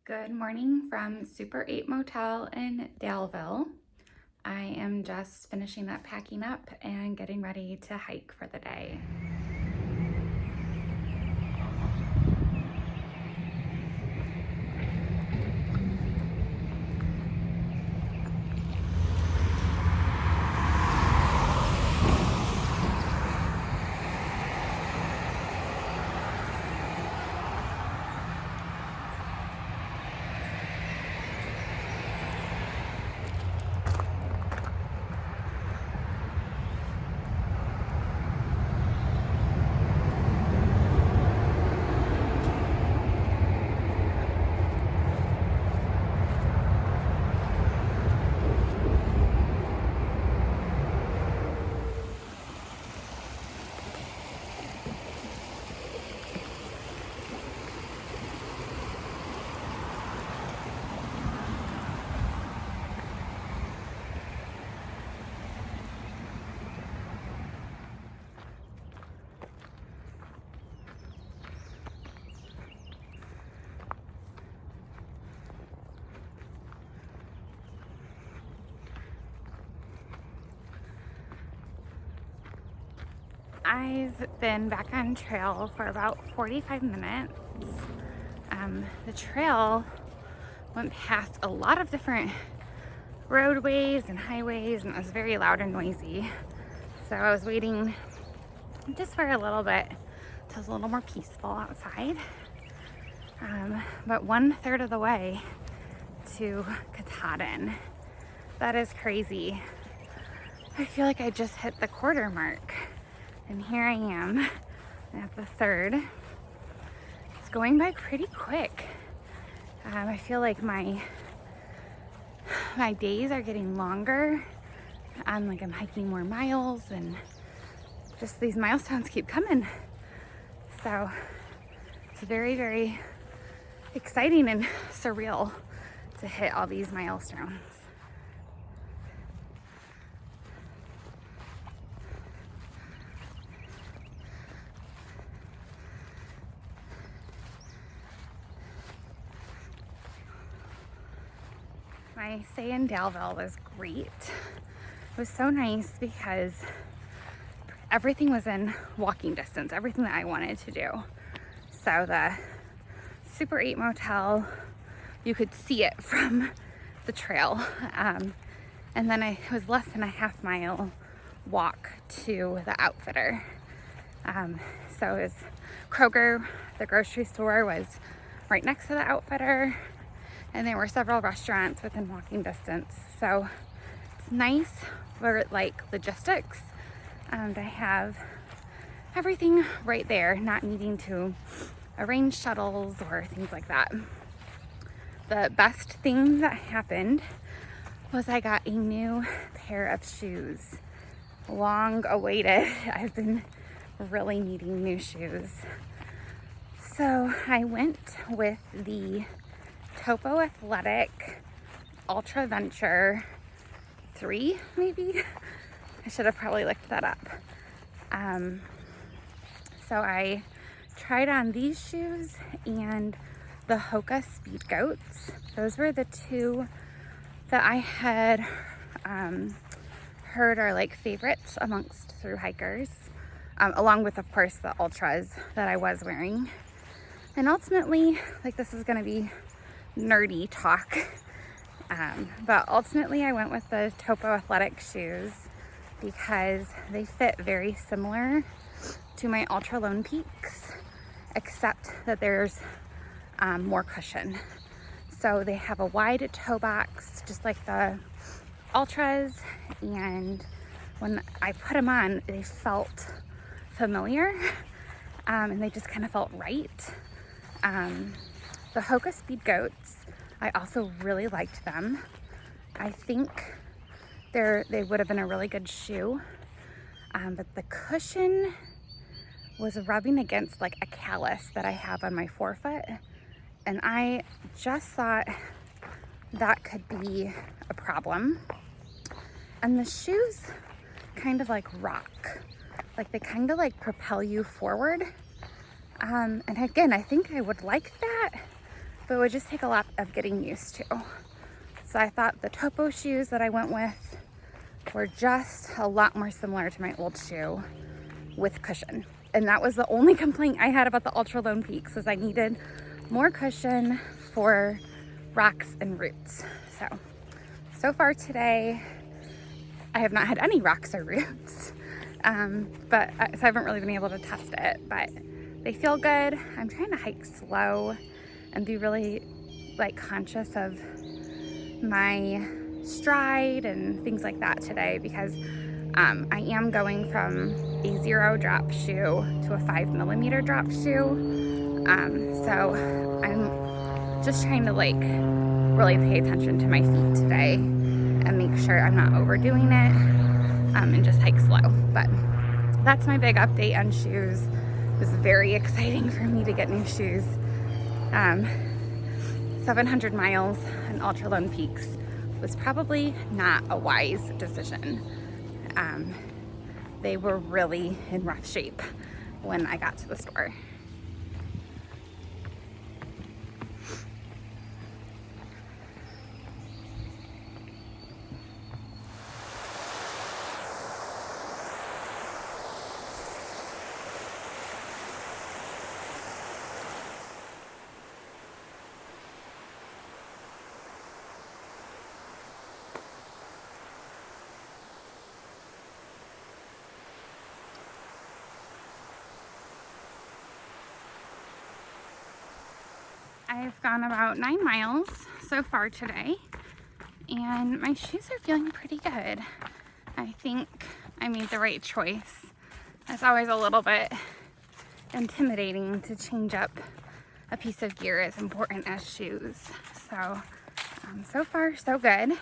Good morning from Super 8 Motel in Daleville. I am just finishing up packing up and getting ready to hike for the day. I've been back on trail for about 45 minutes. The trail went past a lot of different roadways and highways, and it was very loud and noisy. So I was waiting just for a little bit till it was a little more peaceful outside. But 1/3 of the way to Katahdin. That is crazy. I feel like I just hit the quarter mark. And here I am at the third. It's going by pretty quick. I feel like my days are getting longer. I'm hiking more miles, and just these milestones keep coming. So it's very, very exciting and surreal to hit all these milestones. My stay in Daleville was great. It was so nice because everything was in walking distance, everything that I wanted to do. So the Super 8 Motel, you could see it from the trail. And then it was less than a half-mile walk to the outfitter. So it was Kroger, the grocery store was right next to the outfitter, and there were several restaurants within walking distance. So it's nice for logistics to have everything right there, not needing to arrange shuttles or things like that. The best thing that happened was I got a new pair of shoes. Long awaited. I've been really needing new shoes. So I went with the Topo Athletic Ultra Venture 3, maybe? I should have probably looked that up. So I tried on these shoes and the Hoka Speed Goats. Those were the two that I had heard are favorites amongst through hikers, along with, of course, the Ultras that I was wearing. And ultimately, this is gonna be nerdy talk, but ultimately I went with the Topo Athletic shoes because they fit very similar to my Ultra Lone Peaks, except that there's more cushion. So they have a wide toe box, just like the Ultras, and when I put them on, they felt familiar, and they just kind of felt right. The Hoka Speed Goats, I also really liked them. I think they would have been a really good shoe, but the cushion was rubbing against a callus that I have on my forefoot, and I just thought that could be a problem. And the shoes kind of rock, they kind of propel you forward. And again, I think I would like that, but it would just take a lot of getting used to. So I thought the topo shoes that I went with were just a lot more similar to my old shoe with cushion. And that was the only complaint I had about the Ultra Lone Peaks, was I needed more cushion for rocks and roots. So far today, I have not had any rocks or roots, so I haven't really been able to test it, but they feel good. I'm trying to hike slow and be really like conscious of my stride and things like that today, because I am going from a 0 drop shoe to a 5mm drop shoe. So I'm just trying to like really pay attention to my feet today and make sure I'm not overdoing it, and just hike slow. But that's my big update on shoes. It was very exciting for me to get new shoes. 700 miles on Ultra Lone Peaks was probably not a wise decision. They were really in rough shape when I got to the store. I've gone about 9 miles so far today, and my shoes are feeling pretty good. I think I made the right choice. It's always a little bit intimidating to change up a piece of gear as important as shoes. So far so good.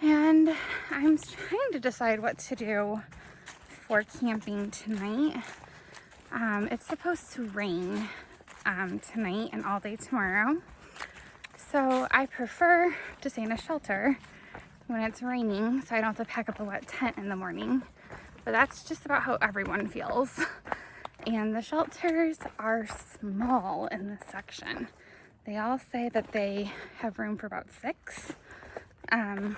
And I'm trying to decide what to do for camping tonight. It's supposed to rain tonight and all day tomorrow. So I prefer to stay in a shelter when it's raining, so I don't have to pack up a wet tent in the morning. But that's just about how everyone feels. And the shelters are small in this section. They all say that they have room for about 6. And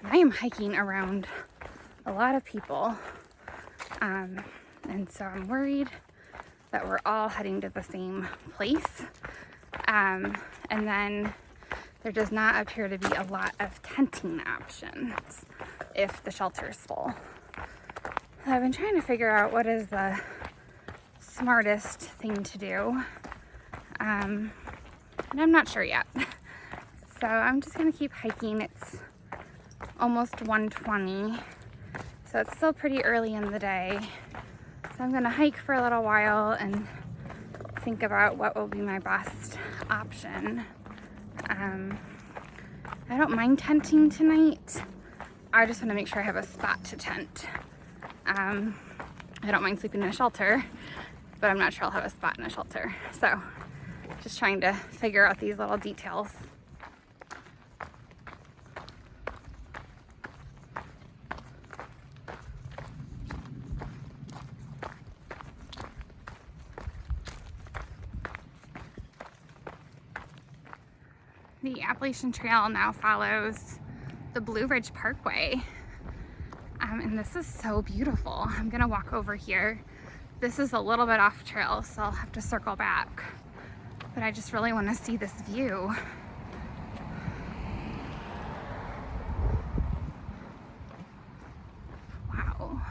I am hiking around a lot of people. And so I'm worried that we're all heading to the same place. And then there does not appear to be a lot of tenting options if the shelter's full. I've been trying to figure out what is the smartest thing to do. And I'm not sure yet. So I'm just gonna keep hiking. It's almost 1:20, so it's still pretty early in the day. So I'm gonna hike for a little while and think about what will be my best option. I don't mind tenting tonight. I just wanna make sure I have a spot to tent. I don't mind sleeping in a shelter, but I'm not sure I'll have a spot in a shelter. So just trying to figure out these little details. The Appalachian Trail now follows the Blue Ridge Parkway. And this is so beautiful. I'm gonna walk over here. This is a little bit off trail, so I'll have to circle back. But I just really wanna see this view. Wow.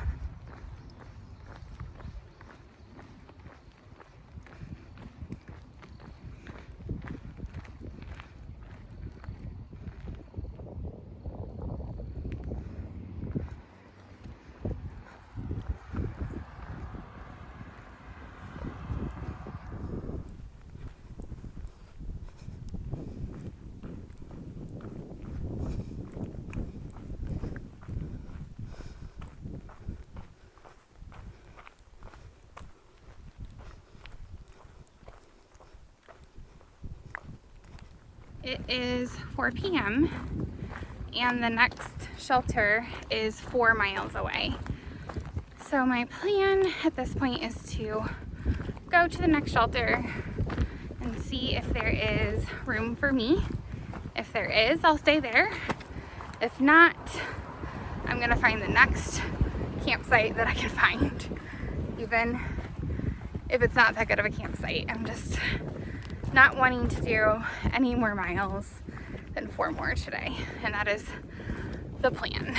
It is 4 p.m. and the next shelter is 4 miles away. So my plan at this point is to go to the next shelter and and see if there is room for me. If there is, I'll stay there. If not, I'm gonna find the next campsite that I can find. Even if it's not that good of a campsite, I'm just not wanting to do any more miles than 4 more today. And that is the plan.